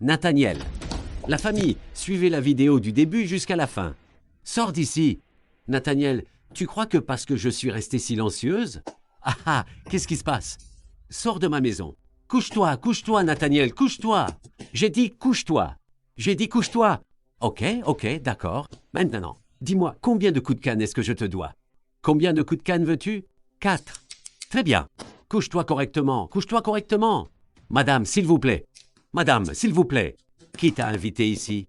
Nathaniel. La famille, suivez la vidéo du début jusqu'à la fin. Sors d'ici. Nathaniel, tu crois que parce que je suis restée silencieuse? Ah ah, qu'est-ce qui se passe? Sors de ma maison. Couche-toi, Nathaniel, couche-toi. J'ai dit couche-toi. J'ai dit couche-toi. Ok, d'accord. Maintenant, dis-moi, combien de coups de canne est-ce que je te dois? Combien de coups de canne veux-tu? 4. Très bien. Couche-toi correctement, couche-toi correctement. Madame, s'il vous plaît. Madame, s'il vous plaît. Qui t'a invité ici?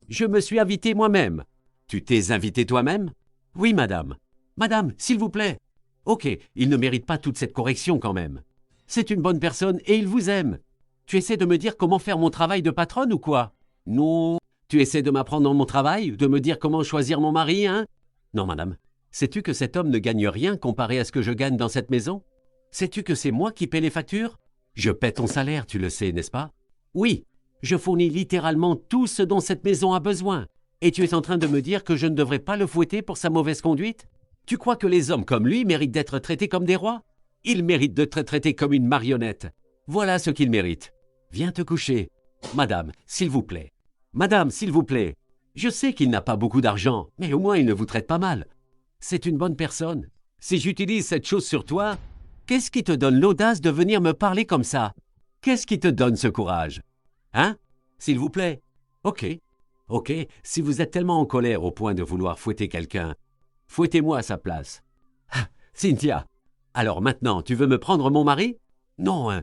Je me suis invité moi-même. Tu t'es invité toi-même? Oui, madame. Madame, s'il vous plaît. Ok, il ne mérite pas toute cette correction quand même. C'est une bonne personne et il vous aime. Tu essaies de me dire comment faire mon travail de patronne ou quoi? Non. Tu essaies de m'apprendre mon travail, de me dire comment choisir mon mari, hein? Non, madame. Sais-tu que cet homme ne gagne rien comparé à ce que je gagne dans cette maison? Sais-tu que c'est moi qui paie les factures? Je paie ton salaire, tu le sais, n'est-ce pas? Oui, je fournis littéralement tout ce dont cette maison a besoin. Et tu es en train de me dire que je ne devrais pas le fouetter pour sa mauvaise conduite? Tu crois que les hommes comme lui méritent d'être traités comme des rois? Ils méritent d'être traités comme une marionnette. Voilà ce qu'ils méritent. Viens te coucher. Madame, s'il vous plaît. Madame, s'il vous plaît. Je sais qu'il n'a pas beaucoup d'argent, mais au moins il ne vous traite pas mal. C'est une bonne personne. Si j'utilise cette chose sur toi, qu'est-ce qui te donne l'audace de venir me parler comme ça? Qu'est-ce qui te donne ce courage? Hein? S'il vous plaît. Ok, si vous êtes tellement en colère au point de vouloir fouetter quelqu'un, fouettez-moi à sa place. Ah, Cynthia, alors maintenant, tu veux me prendre mon mari? Non, hein.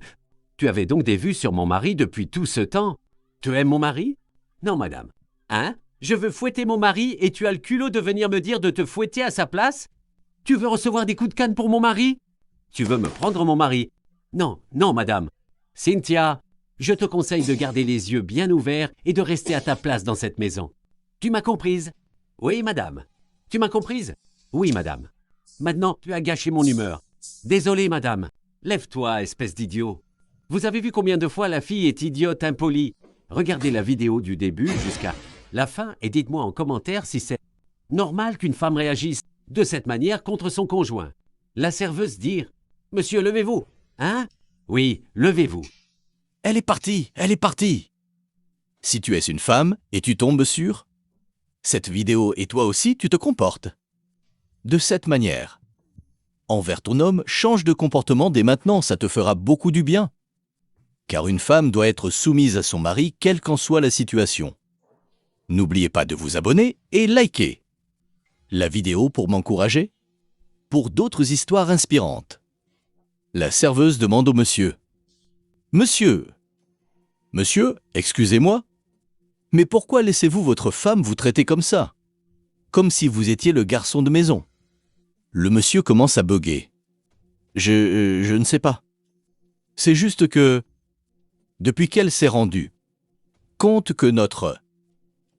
Tu avais donc des vues sur mon mari depuis tout ce temps? Tu aimes mon mari? Non, madame. Hein? Je veux fouetter mon mari et tu as le culot de venir me dire de te fouetter à sa place? Tu veux recevoir des coups de canne pour mon mari? Tu veux me prendre mon mari? Non, madame. Cynthia, je te conseille de garder les yeux bien ouverts et de rester à ta place dans cette maison. Tu m'as comprise? Oui, madame. Tu m'as comprise? Oui, madame. Maintenant, tu as gâché mon humeur. Désolé, madame. Lève-toi, espèce d'idiot. Vous avez vu combien de fois la fille est idiote, impolie? Regardez la vidéo du début jusqu'à la fin et dites-moi en commentaire si c'est normal qu'une femme réagisse de cette manière contre son conjoint. La serveuse dire « Monsieur, levez-vous !» Hein? Oui, levez-vous. Elle est partie, elle est partie. Si tu es une femme et tu tombes sur cette vidéo et toi aussi tu te comportes de cette manière envers ton homme, change de comportement dès maintenant, ça te fera beaucoup du bien. Car une femme doit être soumise à son mari, quelle qu'en soit la situation. N'oubliez pas de vous abonner et liker la vidéo pour m'encourager. Pour d'autres histoires inspirantes. La serveuse demande au monsieur. « Monsieur, excusez-moi, mais pourquoi laissez-vous votre femme vous traiter comme ça? Comme si vous étiez le garçon de maison. » Le monsieur commence à bugger. Je ne sais pas. C'est juste que, depuis qu'elle s'est rendue compte que notre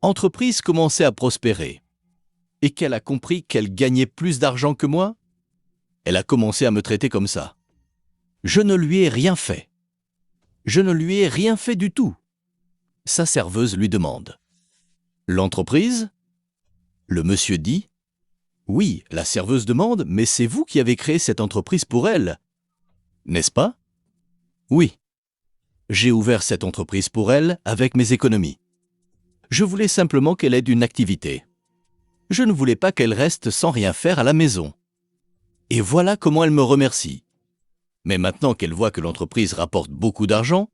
entreprise commençait à prospérer et qu'elle a compris qu'elle gagnait plus d'argent que moi, elle a commencé à me traiter comme ça. Je ne lui ai rien fait. Je ne lui ai rien fait du tout. Sa serveuse lui demande. L'entreprise? Le monsieur dit. Oui, la serveuse demande, mais c'est vous qui avez créé cette entreprise pour elle, n'est-ce pas? Oui. J'ai ouvert cette entreprise pour elle avec mes économies. Je voulais simplement qu'elle ait une activité. Je ne voulais pas qu'elle reste sans rien faire à la maison. Et voilà comment elle me remercie. Mais maintenant qu'elle voit que l'entreprise rapporte beaucoup d'argent,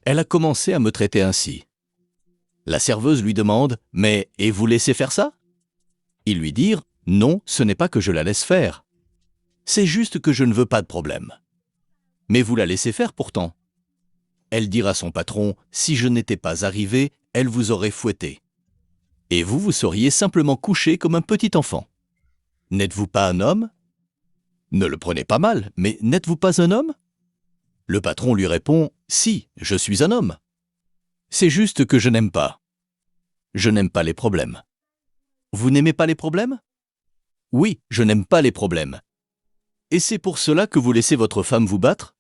elle a commencé à me traiter ainsi. La serveuse lui demande « Mais et vous laissez faire ça ?» Ils lui dirent « Non, ce n'est pas que je la laisse faire. C'est juste que je ne veux pas de problème. » Mais vous la laissez faire pourtant. Elle dira à son patron « Si je n'étais pas arrivé, elle vous aurait fouetté. Et vous seriez simplement couché comme un petit enfant. N'êtes-vous pas un homme ? Ne le prenez pas mal, mais n'êtes-vous pas un homme ? » Le patron lui répond « Si, je suis un homme. C'est juste que je n'aime pas. Je n'aime pas les problèmes. » Vous n'aimez pas les problèmes ? Oui, je n'aime pas les problèmes. Et c'est pour cela que vous laissez votre femme vous battre ?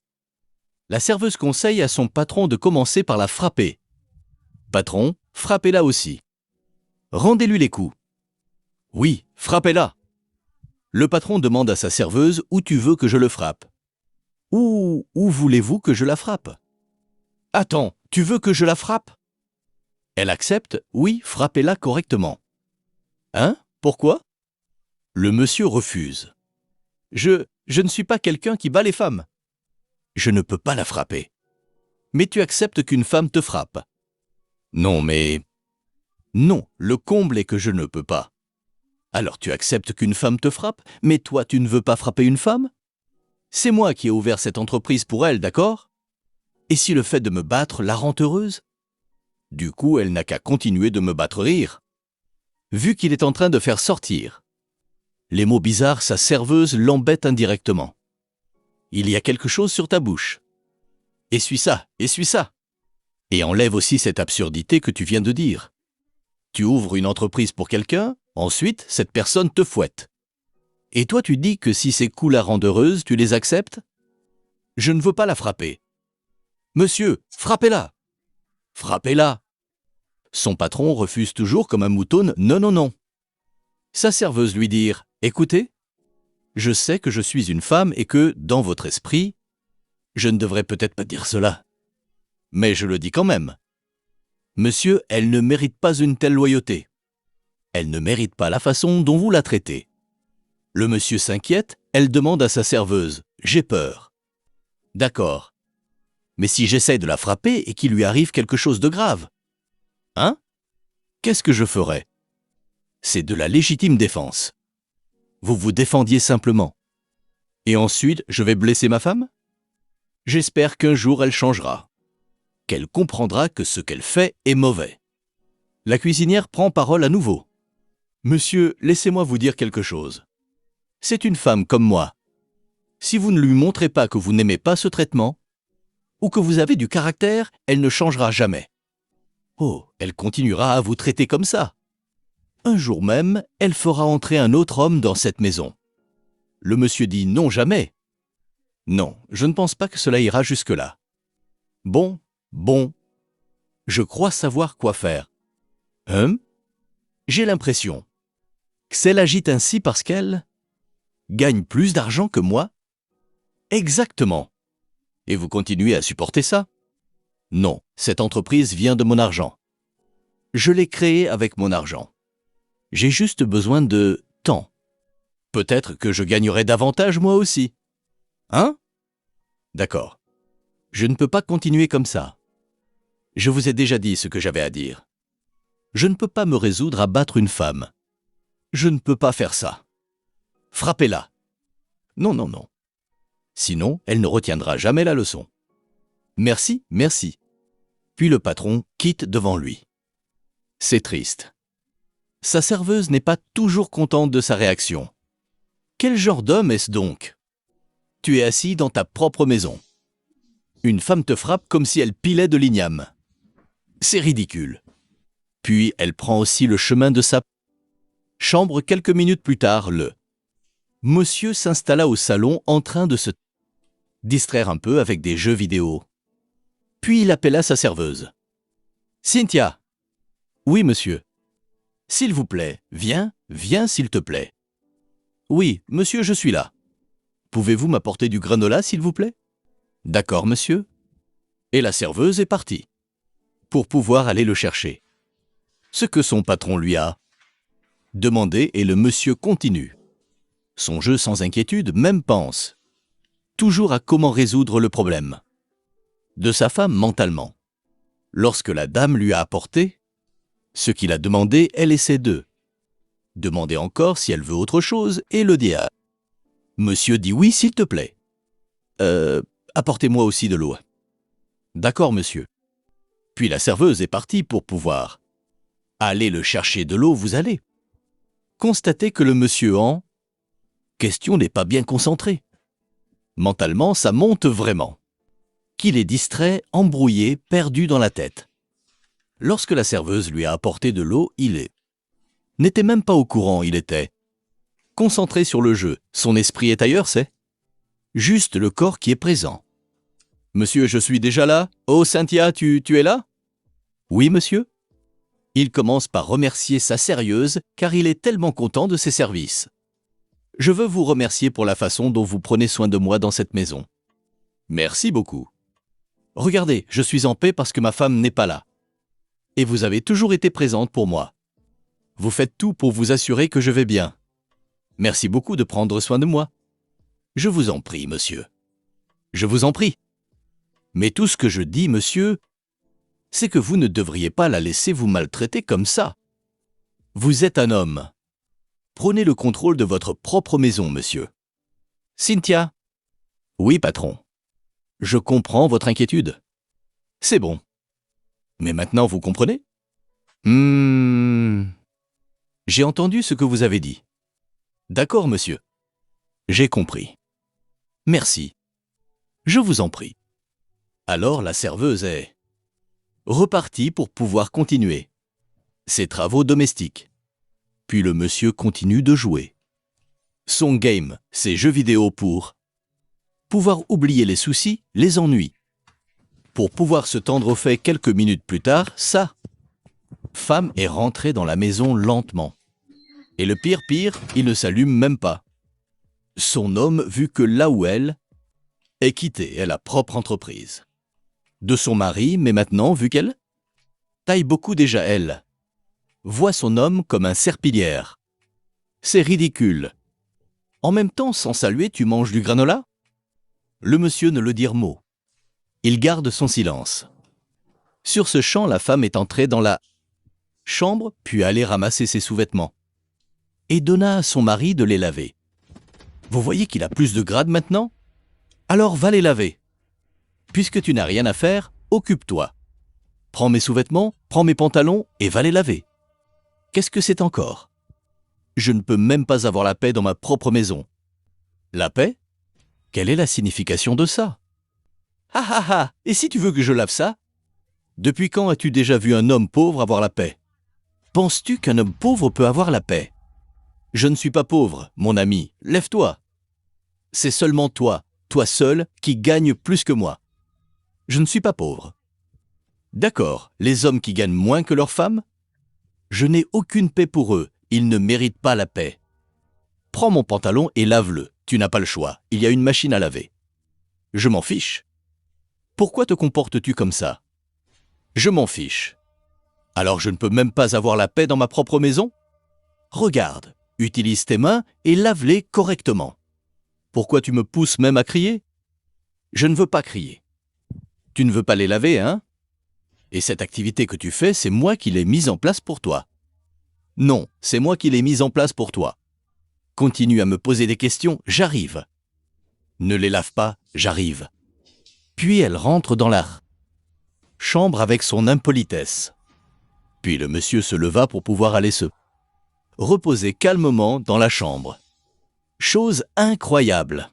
La serveuse conseille à son patron de commencer par la frapper. Patron, frappez-la aussi. Rendez-lui les coups. Oui, frappez-la. Le patron demande à sa serveuse où tu veux que je le frappe. Où voulez-vous que je la frappe? Attends, Tu veux que je la frappe? Elle accepte. Oui, frappez-la correctement. Hein? Pourquoi? Le monsieur refuse. Je ne suis pas quelqu'un qui bat les femmes. Je ne peux pas la frapper. Mais tu acceptes qu'une femme te frappe. Non, mais... Non, le comble est que je ne peux pas. Alors tu acceptes qu'une femme te frappe, mais toi tu ne veux pas frapper une femme? C'est moi qui ai ouvert cette entreprise pour elle, d'accord? Et si le fait de me battre la rend heureuse? Du coup, elle n'a qu'à continuer de me battre rire. Vu qu'il est en train de faire sortir. Les mots bizarres, sa serveuse l'embête indirectement. Il y a quelque chose sur ta bouche. Essuie ça, essuie ça. Et enlève aussi cette absurdité que tu viens de dire. Tu ouvres une entreprise pour quelqu'un, ensuite, cette personne te fouette. Et toi, tu dis que si ces coups la rendent heureuse, tu les acceptes? Je ne veux pas la frapper. Monsieur, frappez-la! Frappez-la! Son patron refuse toujours comme un mouton. Non, non, non. Sa serveuse lui dire, écoutez, je sais que je suis une femme et que, dans votre esprit, je ne devrais peut-être pas dire cela. Mais je le dis quand même. Monsieur, elle ne mérite pas une telle loyauté. Elle ne mérite pas la façon dont vous la traitez. Le monsieur s'inquiète, elle demande à sa serveuse, j'ai peur. D'accord. Mais si j'essaie de la frapper et qu'il lui arrive quelque chose de grave? Hein? Qu'est-ce que je ferais? C'est de la légitime défense. Vous vous défendiez simplement. Et ensuite, je vais blesser ma femme? J'espère qu'un jour elle changera. Qu'elle comprendra que ce qu'elle fait est mauvais. La cuisinière prend parole à nouveau. Monsieur, laissez-moi vous dire quelque chose. C'est une femme comme moi. Si vous ne lui montrez pas que vous n'aimez pas ce traitement, ou que vous avez du caractère, elle ne changera jamais. Oh, elle continuera à vous traiter comme ça. Un jour même, elle fera entrer un autre homme dans cette maison. Le monsieur dit non jamais. Non, je ne pense pas que cela ira jusque-là. Bon, je crois savoir quoi faire. J'ai l'impression qu'elle agite ainsi parce qu'elle gagne plus d'argent que moi? Exactement. Et vous continuez à supporter ça? Non, cette entreprise vient de mon argent. Je l'ai créée avec mon argent. J'ai juste besoin de temps. Peut-être que je gagnerai davantage moi aussi. Hein? D'accord. Je ne peux pas continuer comme ça. Je vous ai déjà dit ce que j'avais à dire. Je ne peux pas me résoudre à battre une femme. Je ne peux pas faire ça. Frappez-la. Non, non, non. Sinon, elle ne retiendra jamais la leçon. Merci, merci. Puis le patron quitte devant lui. C'est triste. Sa serveuse n'est pas toujours contente de sa réaction. Quel genre d'homme est-ce donc? Tu es assis dans ta propre maison. Une femme te frappe comme si elle pilait de l'igname. C'est ridicule. Puis elle prend aussi le chemin de sa chambre. Quelques minutes plus tard, le monsieur s'installa au salon en train de se distraire un peu avec des jeux vidéo. Puis il appela sa serveuse. Cynthia. Oui, monsieur. S'il vous plaît, viens s'il te plaît. Oui, monsieur, je suis là. Pouvez-vous m'apporter du granola, s'il vous plaît? D'accord, monsieur. Et la serveuse est partie, pour pouvoir aller le chercher. Ce que son patron lui a demandé et le monsieur continue. Son jeu sans inquiétude même pense toujours à comment résoudre le problème de sa femme mentalement. Lorsque la dame lui a apporté ce qu'il a demandé, elle essaie de demander encore si elle veut autre chose et le dit à monsieur dit oui, s'il te plaît. Apportez-moi aussi de l'eau. D'accord, monsieur. Puis la serveuse est partie pour pouvoir aller le chercher de l'eau. Vous allez constater que le monsieur en question n'est pas bien concentré. Mentalement, ça monte vraiment. Qu'il est distrait, embrouillé, perdu dans la tête. Lorsque la serveuse lui a apporté de l'eau, n'était même pas au courant, il était concentré sur le jeu. Son esprit est ailleurs, c'est juste le corps qui est présent. Monsieur, je suis déjà là. Oh, Cynthia, tu es là? Oui, monsieur. Il commence par remercier sa sérieuse car il est tellement content de ses services. Je veux vous remercier pour la façon dont vous prenez soin de moi dans cette maison. Merci beaucoup. Regardez, je suis en paix parce que ma femme n'est pas là. Et vous avez toujours été présente pour moi. Vous faites tout pour vous assurer que je vais bien. Merci beaucoup de prendre soin de moi. Je vous en prie, monsieur. Je vous en prie. Mais tout ce que je dis, monsieur, c'est que vous ne devriez pas la laisser vous maltraiter comme ça. Vous êtes un homme. Prenez le contrôle de votre propre maison, monsieur. Cynthia. Oui, patron. Je comprends votre inquiétude. C'est bon. Mais maintenant, vous comprenez? J'ai entendu ce que vous avez dit. D'accord, monsieur. J'ai compris. Merci. Je vous en prie. Alors la serveuse est repartie pour pouvoir continuer ses travaux domestiques. Puis le monsieur continue de jouer. Son game, ses jeux vidéo pour pouvoir oublier les soucis, les ennuis. Pour pouvoir se tendre au fait quelques minutes plus tard, sa femme est rentrée dans la maison lentement. Et le pire, il ne s'allume même pas. Son homme, vu que là où elle est quittée, elle a propre entreprise. De son mari, mais maintenant, vu qu'elle taille beaucoup déjà elle, voit son homme comme un serpillière. C'est ridicule. En même temps, sans saluer, tu manges du granola? Le monsieur ne le dit mot. Il garde son silence. Sur ce champ, la femme est entrée dans la chambre, puis allée ramasser ses sous-vêtements. Et donna à son mari de les laver. Vous voyez qu'il a plus de grade maintenant? Alors va les laver. Puisque tu n'as rien à faire, occupe-toi. Prends mes sous-vêtements, prends mes pantalons et va les laver. Qu'est-ce que c'est encore? Je ne peux même pas avoir la paix dans ma propre maison. La paix? Quelle est la signification de ça? Ah ah ah! Et si tu veux que je lave ça? Depuis quand as-tu déjà vu un homme pauvre avoir la paix? Penses-tu qu'un homme pauvre peut avoir la paix? Je ne suis pas pauvre, mon ami, lève-toi. C'est seulement toi, toi seul, qui gagne plus que moi. Je ne suis pas pauvre. D'accord, les hommes qui gagnent moins que leurs femmes? Je n'ai aucune paix pour eux, ils ne méritent pas la paix. Prends mon pantalon et lave-le, tu n'as pas le choix, il y a une machine à laver. Je m'en fiche. Pourquoi te comportes-tu comme ça? Je m'en fiche. Alors je ne peux même pas avoir la paix dans ma propre maison? Regarde, utilise tes mains et lave-les correctement. Pourquoi tu me pousses même à crier? Je ne veux pas crier. Tu ne veux pas les laver, hein? Et cette activité que tu fais, c'est moi qui l'ai mise en place pour toi. Non, c'est moi qui l'ai mise en place pour toi. Continue à me poser des questions, j'arrive. Ne les lave pas, j'arrive. Puis elle rentre dans la chambre avec son impolitesse. Puis le monsieur se leva pour pouvoir aller se reposer calmement dans la chambre. Chose incroyable.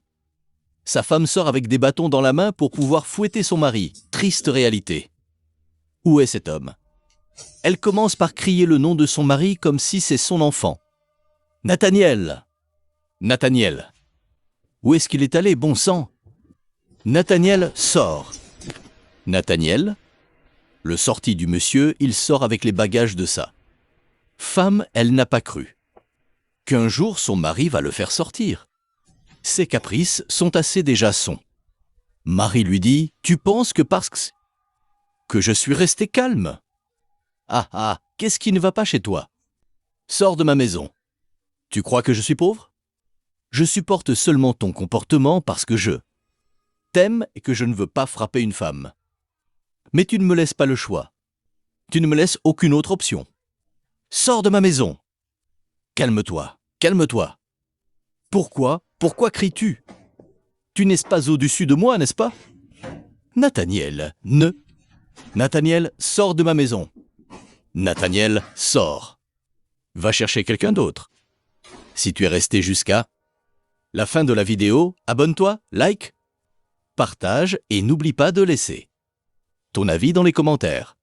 Sa femme sort avec des bâtons dans la main pour pouvoir fouetter son mari. Triste réalité. Où est cet homme? Elle commence par crier le nom de son mari comme si c'est son enfant. Nathaniel! Nathaniel! Où est-ce qu'il est allé, bon sang? Nathaniel sort. Nathaniel? Le sorti du monsieur, il sort avec les bagages de sa femme, elle n'a pas cru qu'un jour son mari va le faire sortir. Ses caprices sont assez déjà sons. Marie lui dit, tu penses que parce que je suis resté calme? Ah ah, qu'est-ce qui ne va pas chez toi? Sors de ma maison. Tu crois que je suis pauvre? Je supporte seulement ton comportement parce que je t'aime et que je ne veux pas frapper une femme. Mais tu ne me laisses pas le choix. Tu ne me laisses aucune autre option. Sors de ma maison. Calme-toi, calme-toi. Pourquoi cries-tu? Tu n'es pas au-dessus de moi, n'est-ce pas? Nathaniel, Nathaniel, sors de ma maison. Nathaniel, sors. Va chercher quelqu'un d'autre. Si tu es resté jusqu'à la fin de la vidéo, abonne-toi, like, partage et n'oublie pas de laisser ton avis dans les commentaires.